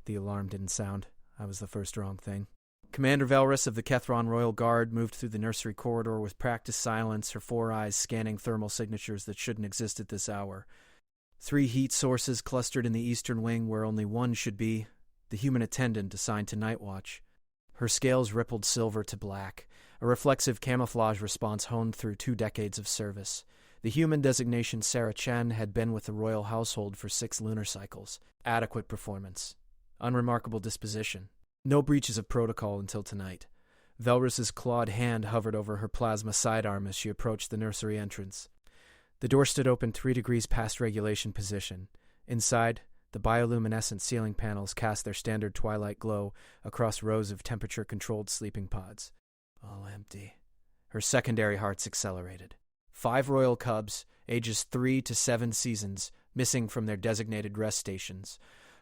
The alarm didn't sound. I was the first wrong thing. Commander Velrus of the Kethron Royal Guard moved through the nursery corridor with practiced silence, her 4 eyes scanning thermal signatures that shouldn't exist at this hour. 3 heat sources clustered in the eastern wing where only one should be, the human attendant assigned to night watch. Her scales rippled silver to black, a reflexive camouflage response honed through 2 decades of service. The human designation Sarah Chen had been with the royal household for 6 lunar cycles. Adequate performance. Unremarkable disposition. No breaches of protocol until tonight. Velrus's clawed hand hovered over her plasma sidearm as she approached the nursery entrance. The door stood open 3 degrees past regulation position. Inside, the bioluminescent ceiling panels cast their standard twilight glow across rows of temperature-controlled sleeping pods. All empty. Her secondary hearts accelerated. 5 royal cubs, ages 3 to 7 seasons, missing from their designated rest stations.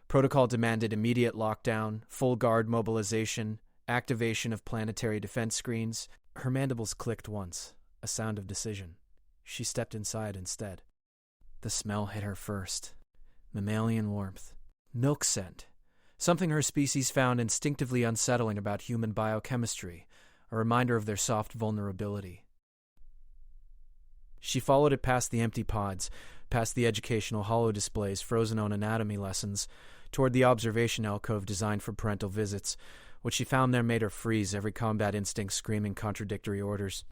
Protocol demanded immediate lockdown, full guard mobilization, activation of planetary defense screens. Her mandibles clicked once, a sound of decision. She stepped inside instead. The smell hit her first. Mammalian warmth. Milk scent. Something her species found instinctively unsettling about human biochemistry, a reminder of their soft vulnerability. She followed it past the empty pods, past the educational holodisplays frozen on anatomy lessons, toward the observation alcove designed for parental visits. What she found there made her freeze, every combat instinct screaming contradictory orders.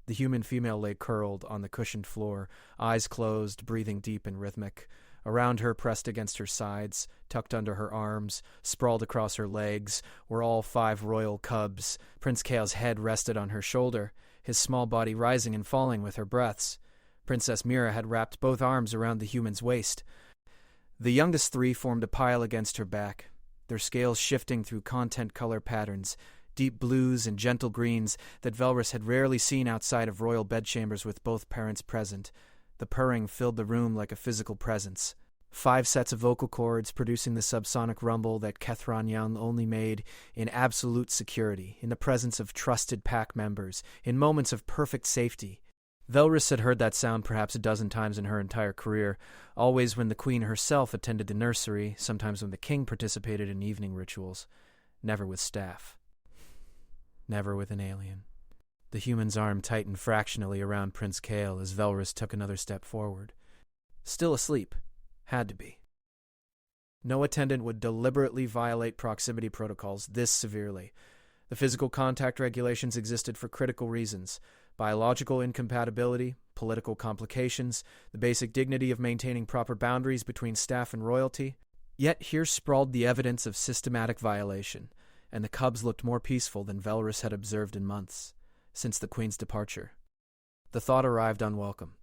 The human female lay curled on the cushioned floor, eyes closed, breathing deep and rhythmic. Around her, pressed against her sides, tucked under her arms, sprawled across her legs, were all 5 royal cubs. Prince Kael's head rested on her shoulder, his small body rising and falling with her breaths. Princess Mira had wrapped both arms around the human's waist. The youngest 3 formed a pile against her back, their scales shifting through content color patterns, deep blues and gentle greens that Velrus had rarely seen outside of royal bedchambers with both parents present. The purring filled the room like a physical presence. 5 sets of vocal cords producing the subsonic rumble that Kethron Young only made in absolute security, in the presence of trusted pack members, in moments of perfect safety. Velrus had heard that sound perhaps a dozen times in her entire career, always when the queen herself attended the nursery, sometimes when the king participated in evening rituals. Never with staff. Never with an alien. The human's arm tightened fractionally around Prince Kael as Velrus took another step forward. Still asleep. Had to be. No attendant would deliberately violate proximity protocols this severely. The physical contact regulations existed for critical reasons: biological incompatibility, political complications, the basic dignity of maintaining proper boundaries between staff and royalty. Yet here sprawled the evidence of systematic violation, and the cubs looked more peaceful than Velrus had observed in months, since the Queen's departure. The thought arrived unwelcome.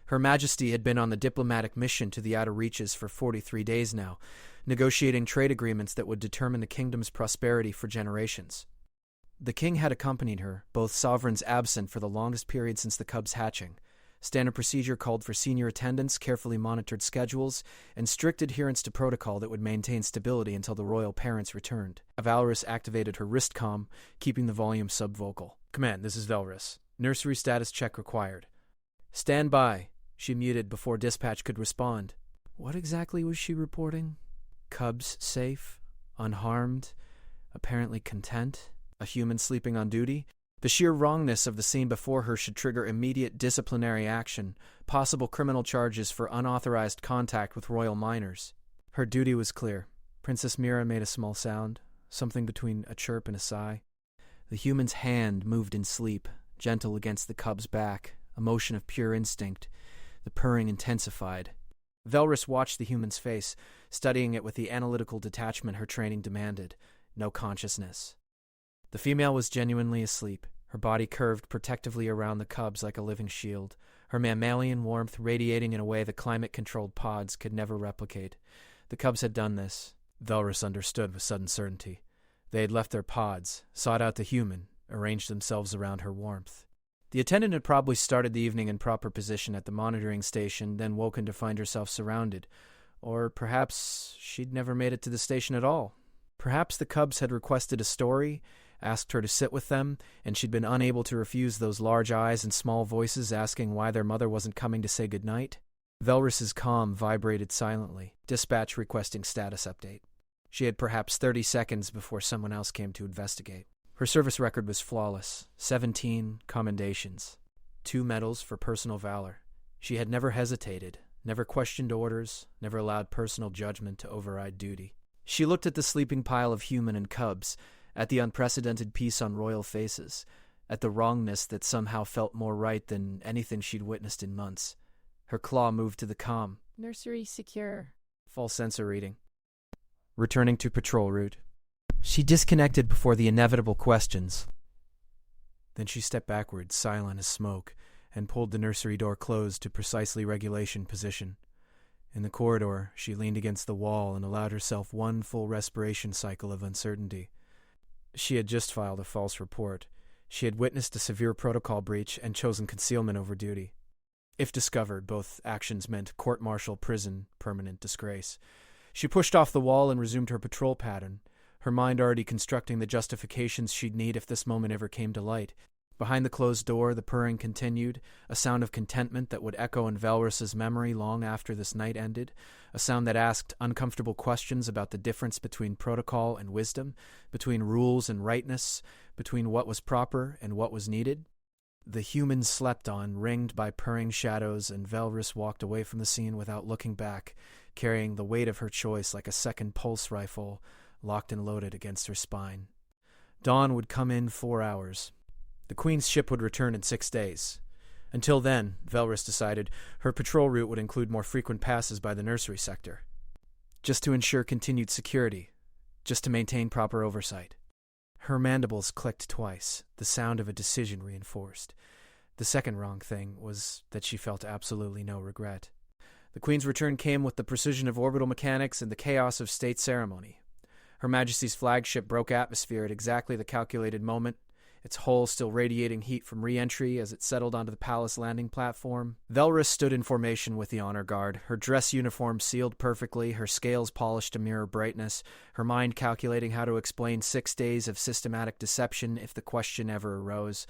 Her Majesty had been on the diplomatic mission to the outer reaches for 43 days now, negotiating trade agreements that would determine the kingdom's prosperity for generations. The king had accompanied her, both sovereigns absent for the longest period since the cub's hatching. Standard procedure called for senior attendance, carefully monitored schedules, and strict adherence to protocol that would maintain stability until the royal parents returned. Valrus activated her wrist comm, keeping the volume subvocal. "Command, this is Velrus. Nursery status check required." "Stand by," she muted before dispatch could respond. What exactly was she reporting? Cubs safe, unharmed, apparently content, a human sleeping on duty? The sheer wrongness of the scene before her should trigger immediate disciplinary action, possible criminal charges for unauthorized contact with royal minors. Her duty was clear. Princess Mira made a small sound, something between a chirp and a sigh. The human's hand moved in sleep, gentle against the cub's back, a motion of pure instinct. The purring intensified. Velrus watched the human's face, studying it with the analytical detachment her training demanded. No consciousness. The female was genuinely asleep, her body curved protectively around the cubs like a living shield, her mammalian warmth radiating in a way the climate-controlled pods could never replicate. The cubs had done this. Velrus understood with sudden certainty. They had left their pods, sought out the human, arranged themselves around her warmth. The attendant had probably started the evening in proper position at the monitoring station, then woken to find herself surrounded. Or perhaps she'd never made it to the station at all. Perhaps the cubs had requested a story, asked her to sit with them, and she'd been unable to refuse those large eyes and small voices asking why their mother wasn't coming to say goodnight. Velrus's comm vibrated silently, dispatch requesting status update. She had perhaps 30 seconds before someone else came to investigate. Her service record was flawless, 17 commendations, 2 medals for personal valor. She had never hesitated, never questioned orders, never allowed personal judgment to override duty. She looked at the sleeping pile of human and cubs, at the unprecedented peace on royal faces, at the wrongness that somehow felt more right than anything she'd witnessed in months. Her claw moved to the comm. Nursery secure. False sensor reading. Returning to patrol route. She disconnected before the inevitable questions. Then she stepped backwards, silent as smoke, and pulled the nursery door closed to precisely regulation position. In the corridor, she leaned against the wall and allowed herself one full respiration cycle of uncertainty. She had just filed a false report. She had witnessed a severe protocol breach and chosen concealment over duty. If discovered, both actions meant court-martial, prison, permanent disgrace. She pushed off the wall and resumed her patrol pattern, her mind already constructing the justifications she'd need if this moment ever came to light. Behind the closed door, the purring continued, a sound of contentment that would echo in Valrus's memory long after this night ended, a sound that asked uncomfortable questions about the difference between protocol and wisdom, between rules and rightness, between what was proper and what was needed. The humans slept on, ringed by purring shadows, and Valrus walked away from the scene without looking back, carrying the weight of her choice like a second pulse rifle, locked and loaded against her spine. Dawn would come in 4 hours. The Queen's ship would return in 6 days. Until then, Valrus decided, her patrol route would include more frequent passes by the nursery sector. Just to ensure continued security. Just to maintain proper oversight. Her mandibles clicked twice, the sound of a decision reinforced. The second wrong thing was that she felt absolutely no regret. The Queen's return came with the precision of orbital mechanics and the chaos of state ceremony. Her Majesty's flagship broke atmosphere at exactly the calculated moment, its hull still radiating heat from re-entry as it settled onto the palace landing platform. Valrus stood in formation with the honor guard, her dress uniform sealed perfectly, her scales polished to mirror brightness, her mind calculating how to explain 6 days of systematic deception if the question ever arose.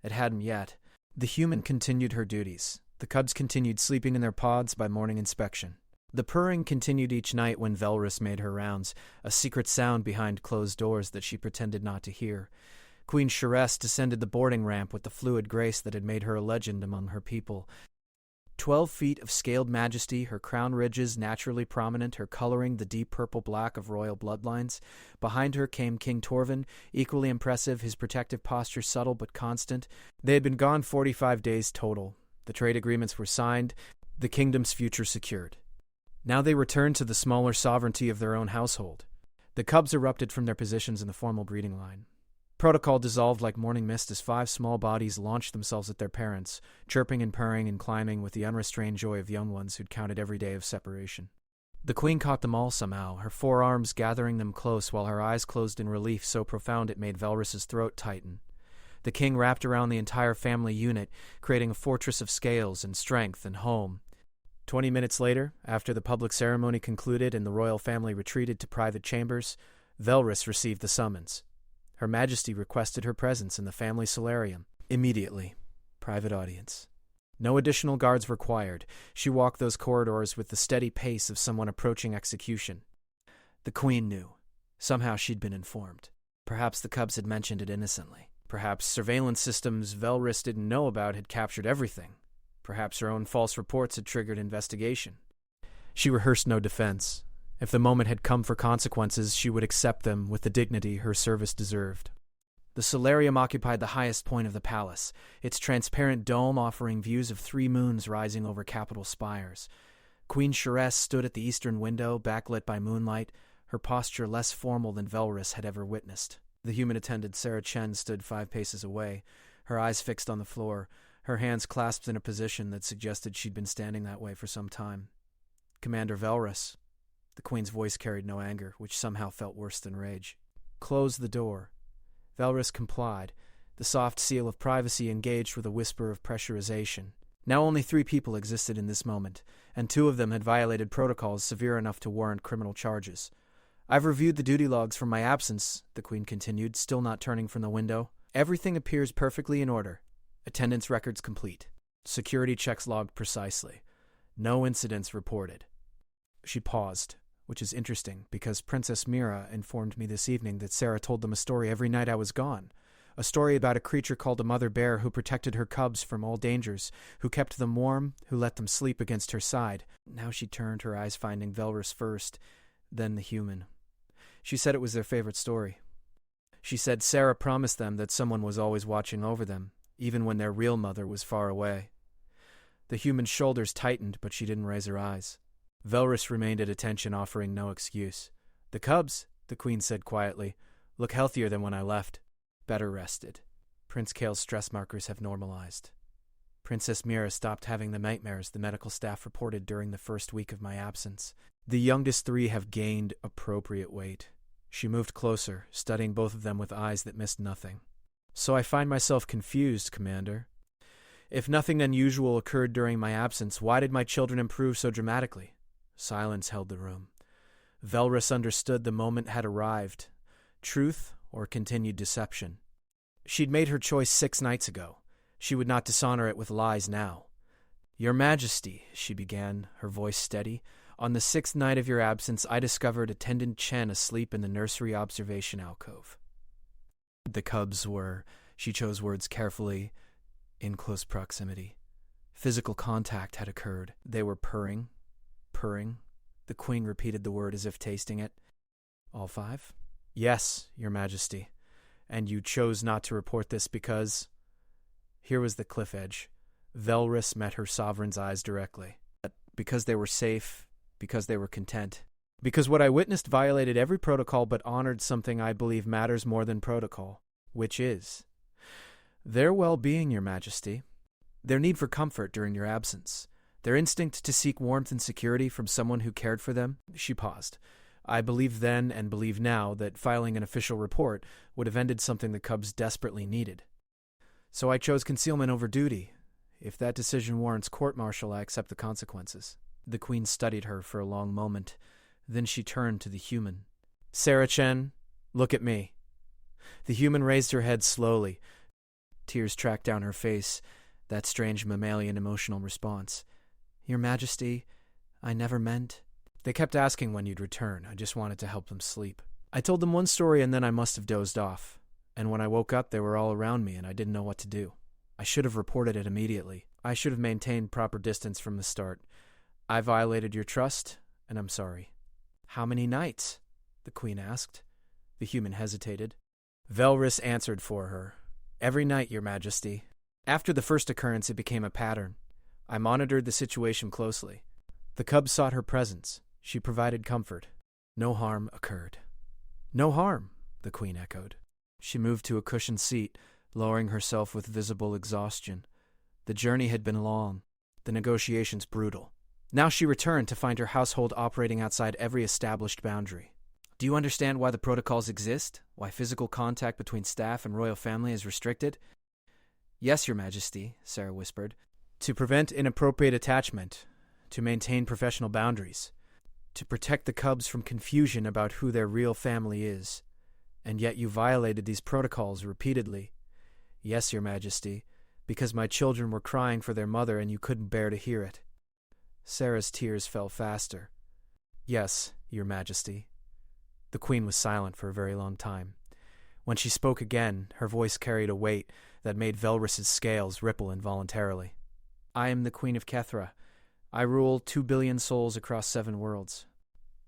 It hadn't yet. The human continued her duties. The cubs continued sleeping in their pods by morning inspection. The purring continued each night when Valrus made her rounds, a secret sound behind closed doors that she pretended not to hear. Queen Sharess descended the boarding ramp with the fluid grace that had made her a legend among her people. 12 feet of scaled majesty, her crown ridges naturally prominent, her coloring the deep purple-black of royal bloodlines. Behind her came King Torvin, equally impressive, his protective posture subtle but constant. They had been gone 45 days total. The trade agreements were signed, the kingdom's future secured. Now they returned to the smaller sovereignty of their own household. The cubs erupted from their positions in the formal breeding line. Protocol dissolved like morning mist as 5 small bodies launched themselves at their parents, chirping and purring and climbing with the unrestrained joy of young ones who'd counted every day of separation. The Queen caught them all somehow, her forearms gathering them close while her eyes closed in relief so profound it made Valrus's throat tighten. The King wrapped around the entire family unit, creating a fortress of scales and strength and home. 20 minutes later, after the public ceremony concluded and the royal family retreated to private chambers, Valrus received the summons. Her Majesty requested her presence in the family solarium. Immediately. Private audience. No additional guards required. She walked those corridors with the steady pace of someone approaching execution. The Queen knew. Somehow she'd been informed. Perhaps the cubs had mentioned it innocently. Perhaps surveillance systems Valrus didn't know about had captured everything. Perhaps her own false reports had triggered investigation. She rehearsed no defense. If the moment had come for consequences, she would accept them with the dignity her service deserved. The solarium occupied the highest point of the palace, its transparent dome offering views of 3 moons rising over capital spires. Queen Sharess stood at the eastern window, backlit by moonlight, her posture less formal than Valrus had ever witnessed. The human attendant Sarah Chen stood 5 paces away, her eyes fixed on the floor, her hands clasped in a position that suggested she'd been standing that way for some time. Commander Valrus. The Queen's voice carried no anger, which somehow felt worse than rage. Close the door. Valrus complied, the soft seal of privacy engaged with a whisper of pressurization. Now only 3 people existed in this moment, and 2 of them had violated protocols severe enough to warrant criminal charges. I've reviewed the duty logs from my absence, the Queen continued, still not turning from the window. Everything appears perfectly in order. Attendance records complete. Security checks logged precisely. No incidents reported. She paused, which is interesting because Princess Mira informed me this evening that Sarah told them a story every night I was gone. A story about a creature called a mother bear who protected her cubs from all dangers, who kept them warm, who let them sleep against her side. Now she turned, her eyes finding Velrus first, then the human. She said it was their favorite story. She said Sarah promised them that someone was always watching over them, even when their real mother was far away. The human's shoulders tightened, but she didn't raise her eyes. Velrus remained at attention, offering no excuse. The cubs, the queen said quietly, look healthier than when I left. Better rested. Prince Kale's stress markers have normalized. Princess Mira stopped having the nightmares the medical staff reported during the first week of my absence. The youngest three have gained appropriate weight. She moved closer, studying both of them with eyes that missed nothing. So I find myself confused, Commander. If nothing unusual occurred during my absence, why did my children improve so dramatically? Silence held the room. Velrus understood the moment had arrived. Truth or continued deception. She'd made her choice 6 nights ago. She would not dishonor it with lies now. Your Majesty, she began, her voice steady, on the 6th night of your absence, I discovered Attendant Chen asleep in the nursery observation alcove. The cubs were, she chose words carefully, in close proximity. Physical contact had occurred. They were purring. Purring. The queen repeated the word as if tasting it. All 5? Yes, Your Majesty. And you chose not to report this because... Here was the cliff edge. Velrus met her sovereign's eyes directly. Because they were safe, because they were content. Because what I witnessed violated every protocol but honored something I believe matters more than protocol, which is their well-being, Your Majesty. Their need for comfort during your absence. Their instinct to seek warmth and security from someone who cared for them. She paused. I believed then and believe now that filing an official report would have ended something the cubs desperately needed. So I chose concealment over duty. If that decision warrants court-martial, I accept the consequences. The queen studied her for a long moment. Then she turned to the human. Sarah Chen, look at me. The human raised her head slowly. Tears tracked down her face, that strange mammalian emotional response. Your Majesty, I never meant... They kept asking when you'd return. I just wanted to help them sleep. I told them one story and then I must have dozed off. And when I woke up, they were all around me and I didn't know what to do. I should have reported it immediately. I should have maintained proper distance from the start. I violated your trust, and I'm sorry. How many nights? The queen asked. The human hesitated. Velrus answered for her. Every night, Your Majesty. After the first occurrence, it became a pattern. I monitored the situation closely. The cubs sought her presence. She provided comfort. No harm occurred. No harm, the queen echoed. She moved to a cushioned seat, lowering herself with visible exhaustion. The journey had been long, the negotiations brutal. Now she returned to find her household operating outside every established boundary. Do you understand why the protocols exist? Why physical contact between staff and royal family is restricted? Yes, Your Majesty, Sarah whispered. To prevent inappropriate attachment, to maintain professional boundaries, to protect the cubs from confusion about who their real family is. And yet you violated these protocols repeatedly. Yes, Your Majesty, because my children were crying for their mother and you couldn't bear to hear it. Sarah's tears fell faster. Yes, Your Majesty. The queen was silent for a very long time. When she spoke again, her voice carried a weight that made Velrus's scales ripple involuntarily. I am the Queen of Kethra. I rule 2 billion souls across 7 worlds.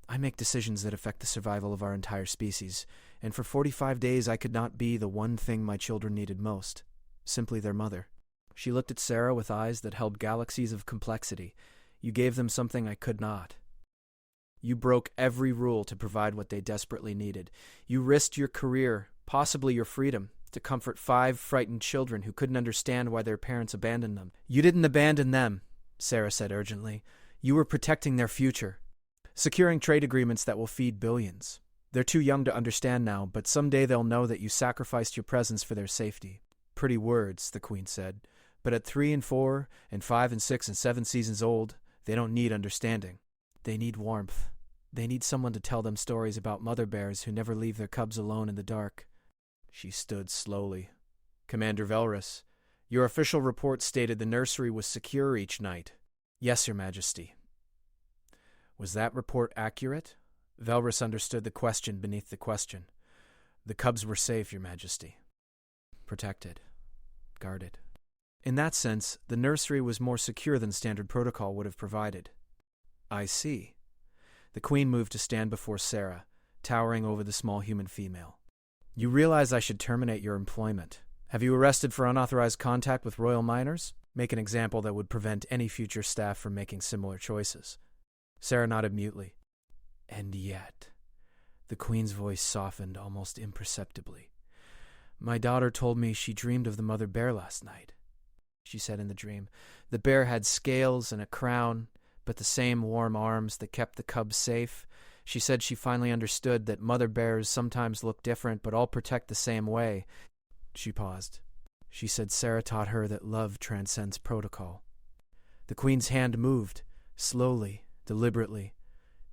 I make decisions that affect the survival of our entire species, and for 45 days I could not be the one thing my children needed most, simply their mother. She looked at Sarah with eyes that held galaxies of complexity. You gave them something I could not. You broke every rule to provide what they desperately needed. You risked your career, possibly your freedom, to comfort 5 frightened children who couldn't understand why their parents abandoned them. You didn't abandon them, Sarah said urgently. You were protecting their future, securing trade agreements that will feed billions. They're too young to understand now, but someday they'll know that you sacrificed your presence for their safety. Pretty words, the queen said, but at 3 and 4 and 5 and 6 and 7 seasons old, they don't need understanding. They need warmth. They need someone to tell them stories about mother bears who never leave their cubs alone in the dark. She stood slowly. Commander Velrus, your official report stated the nursery was secure each night. Yes, Your Majesty. Was that report accurate? Velrus understood the question beneath the question. The cubs were safe, Your Majesty. Protected. Guarded. In that sense, the nursery was more secure than standard protocol would have provided. I see. The Queen moved to stand before Sarah, towering over the small human female. You realize I should terminate your employment. Have you arrested for unauthorized contact with royal minors? Make an example that would prevent any future staff from making similar choices. Sarah nodded mutely. And yet, the Queen's voice softened almost imperceptibly. My daughter told me she dreamed of the mother bear last night. She said in the dream, the bear had scales and a crown, but the same warm arms that kept the cubs safe. She said she finally understood that mother bears sometimes look different, but all protect the same way. She paused. She said Sarah taught her that love transcends protocol. The Queen's hand moved, slowly, deliberately,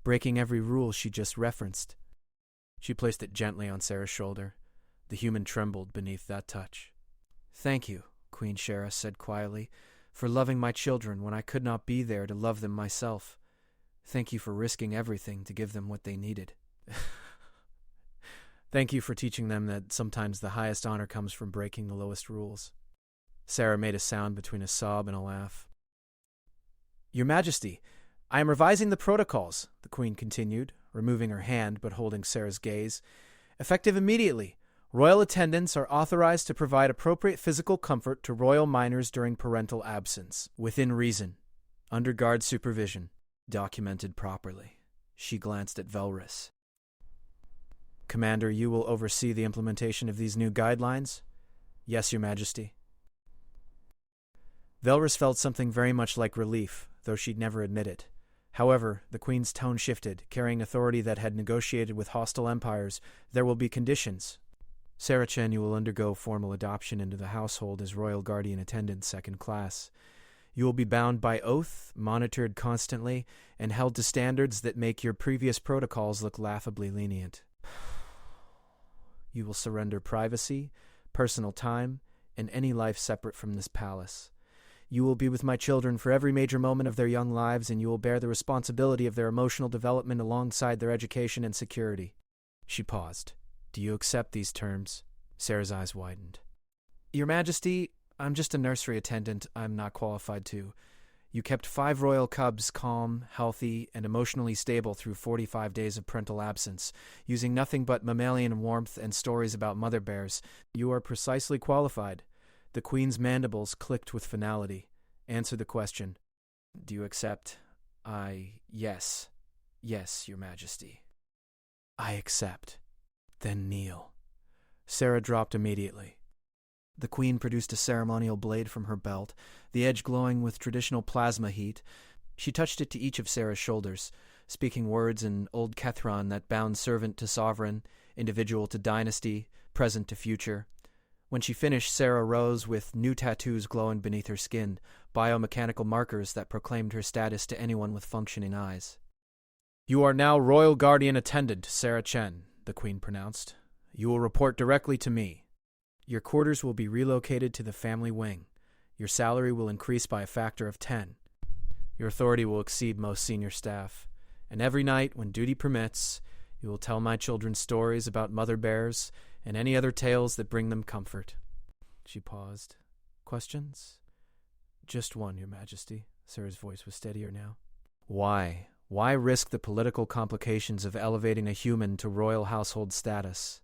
breaking every rule she just referenced. She placed it gently on Sarah's shoulder. The human trembled beneath that touch. Thank you, Queen Shara said quietly, for loving my children when I could not be there to love them myself. Thank you for risking everything to give them what they needed. Thank you for teaching them that sometimes the highest honor comes from breaking the lowest rules. Sarah made a sound between a sob and a laugh. Your Majesty, I am revising the protocols, the Queen continued, removing her hand but holding Sarah's gaze. Effective immediately, royal attendants are authorized to provide appropriate physical comfort to royal minors during parental absence, within reason, under guard supervision, documented properly. She glanced at Velrus. Commander, you will oversee the implementation of these new guidelines? Yes, Your Majesty. Velrus felt something very much like relief, though she'd never admit it. However, the Queen's tone shifted, carrying authority that had negotiated with hostile empires. There will be conditions. Sarah Chen, you will undergo formal adoption into the household as Royal Guardian Attendant Second Class. You will be bound by oath, monitored constantly, and held to standards that make your previous protocols look laughably lenient. You will surrender privacy, personal time, and any life separate from this palace. You will be with my children for every major moment of their young lives, and you will bear the responsibility of their emotional development alongside their education and security. She paused. Do you accept these terms? Sarah's eyes widened. Your Majesty, I'm just a nursery attendant. I'm not qualified to. You kept 5 royal cubs calm, healthy, and emotionally stable through 45 days of parental absence, using nothing but mammalian warmth and stories about mother bears. You are precisely qualified. The Queen's mandibles clicked with finality. Answer the question. Do you accept? Yes. Yes, Your Majesty. I accept. Then kneel. Sarah dropped immediately. The Queen produced a ceremonial blade from her belt, the edge glowing with traditional plasma heat. She touched it to each of Sarah's shoulders, speaking words in Old Kethron that bound servant to sovereign, individual to dynasty, present to future. When she finished, Sarah rose with new tattoos glowing beneath her skin, biomechanical markers that proclaimed her status to anyone with functioning eyes. You are now Royal Guardian Attendant, Sarah Chen, the Queen pronounced. You will report directly to me. Your quarters will be relocated to the family wing. Your salary will increase by a factor of 10. Your authority will exceed most senior staff. And every night, when duty permits, you will tell my children stories about mother bears and any other tales that bring them comfort. She paused. Questions? Just one, Your Majesty. Sarah's voice was steadier now. Why? Why risk the political complications of elevating a human to royal household status?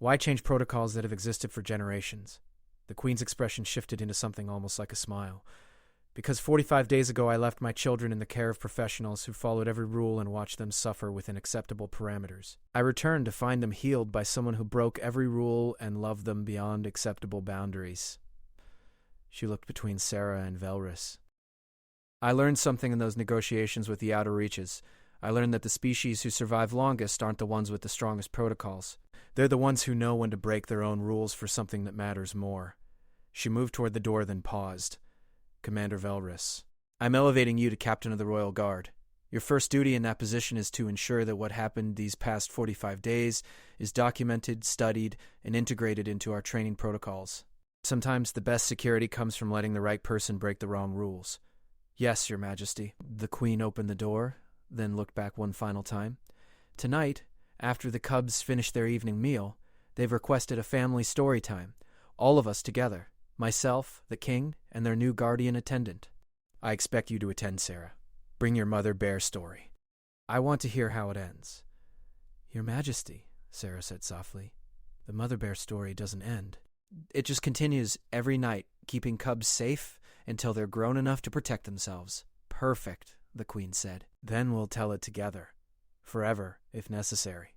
Why change protocols that have existed for generations? The Queen's expression shifted into something almost like a smile. Because 45 days ago I left my children in the care of professionals who followed every rule and watched them suffer within acceptable parameters. I returned to find them healed by someone who broke every rule and loved them beyond acceptable boundaries. She looked between Sarah and Velrus. I learned something in those negotiations with the Outer Reaches. I learned that the species who survive longest aren't the ones with the strongest protocols. They're the ones who know when to break their own rules for something that matters more. She moved toward the door, then paused. Commander Velrus, I'm elevating you to Captain of the Royal Guard. Your first duty in that position is to ensure that what happened these past 45 days is documented, studied, and integrated into our training protocols. Sometimes the best security comes from letting the right person break the wrong rules. Yes, Your Majesty. The Queen opened the door, then looked back one final time. Tonight, after the cubs finish their evening meal, they've requested a family story time, all of us together, myself, the king, and their new guardian attendant. I expect you to attend, Sarah. Bring your mother bear story. I want to hear how it ends. Your Majesty, Sarah said softly, the mother bear story doesn't end. It just continues every night, keeping cubs safe until they're grown enough to protect themselves. Perfect, the queen said. Then we'll tell it together. Forever, if necessary.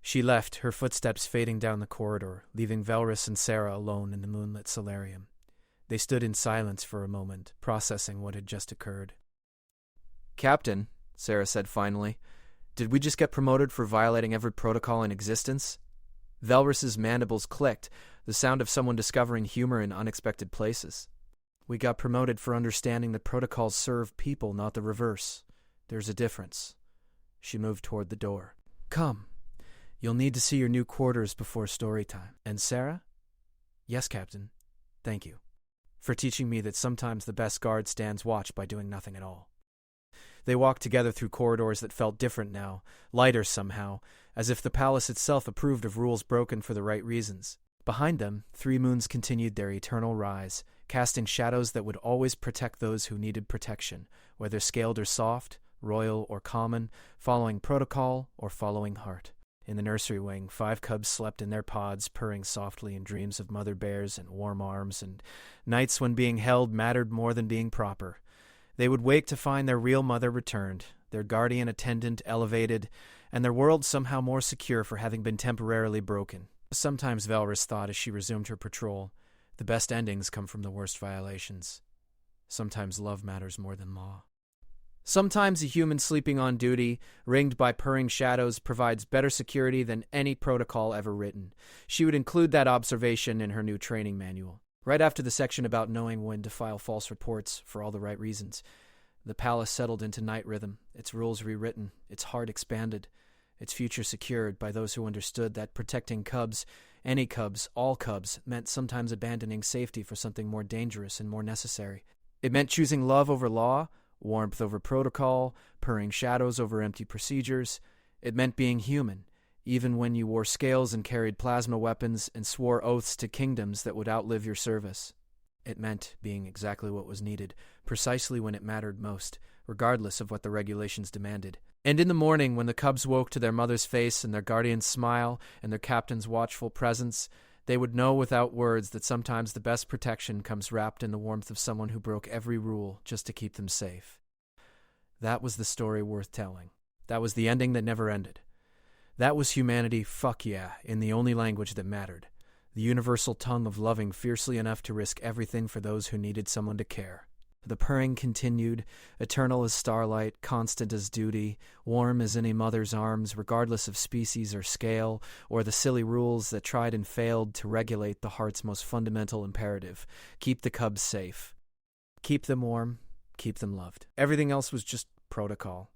She left, her footsteps fading down the corridor, leaving Velrus and Sarah alone in the moonlit solarium. They stood in silence for a moment, processing what had just occurred. Captain, Sarah said finally, did we just get promoted for violating every protocol in existence? Velrus's mandibles clicked, the sound of someone discovering humor in unexpected places. We got promoted for understanding that protocols serve people, not the reverse. There's a difference. She moved toward the door. Come. You'll need to see your new quarters before story time. And Sarah? Yes, Captain. Thank you. For teaching me that sometimes the best guard stands watch by doing nothing at all. They walked together through corridors that felt different now, lighter somehow, as if the palace itself approved of rules broken for the right reasons. Behind them, 3 moons continued their eternal rise, casting shadows that would always protect those who needed protection, whether scaled or soft, royal or common, following protocol or following heart. In the nursery wing, 5 cubs slept in their pods, purring softly in dreams of mother bears and warm arms, and nights when being held mattered more than being proper. They would wake to find their real mother returned, their guardian attendant elevated, and their world somehow more secure for having been temporarily broken. Sometimes Velrus thought as she resumed her patrol, the best endings come from the worst violations. Sometimes love matters more than law. Sometimes a human sleeping on duty, ringed by purring shadows, provides better security than any protocol ever written. She would include that observation in her new training manual. Right after the section about knowing when to file false reports for all the right reasons, the palace settled into night rhythm, its rules rewritten, its heart expanded, its future secured by those who understood that protecting cubs, any cubs, all cubs, meant sometimes abandoning safety for something more dangerous and more necessary. It meant choosing love over law, warmth over protocol, purring shadows over empty procedures. It meant being human, even when you wore scales and carried plasma weapons and swore oaths to kingdoms that would outlive your service. It meant being exactly what was needed, precisely when it mattered most, regardless of what the regulations demanded. And in the morning, when the cubs woke to their mother's face and their guardian's smile and their captain's watchful presence, they would know without words that sometimes the best protection comes wrapped in the warmth of someone who broke every rule just to keep them safe. That was the story worth telling. That was the ending that never ended. That was humanity, fuck yeah, in the only language that mattered. The universal tongue of loving fiercely enough to risk everything for those who needed someone to care. The purring continued, eternal as starlight, constant as duty, warm as any mother's arms, regardless of species or scale, or the silly rules that tried and failed to regulate the heart's most fundamental imperative: keep the cubs safe. Keep them warm, keep them loved. Everything else was just protocol.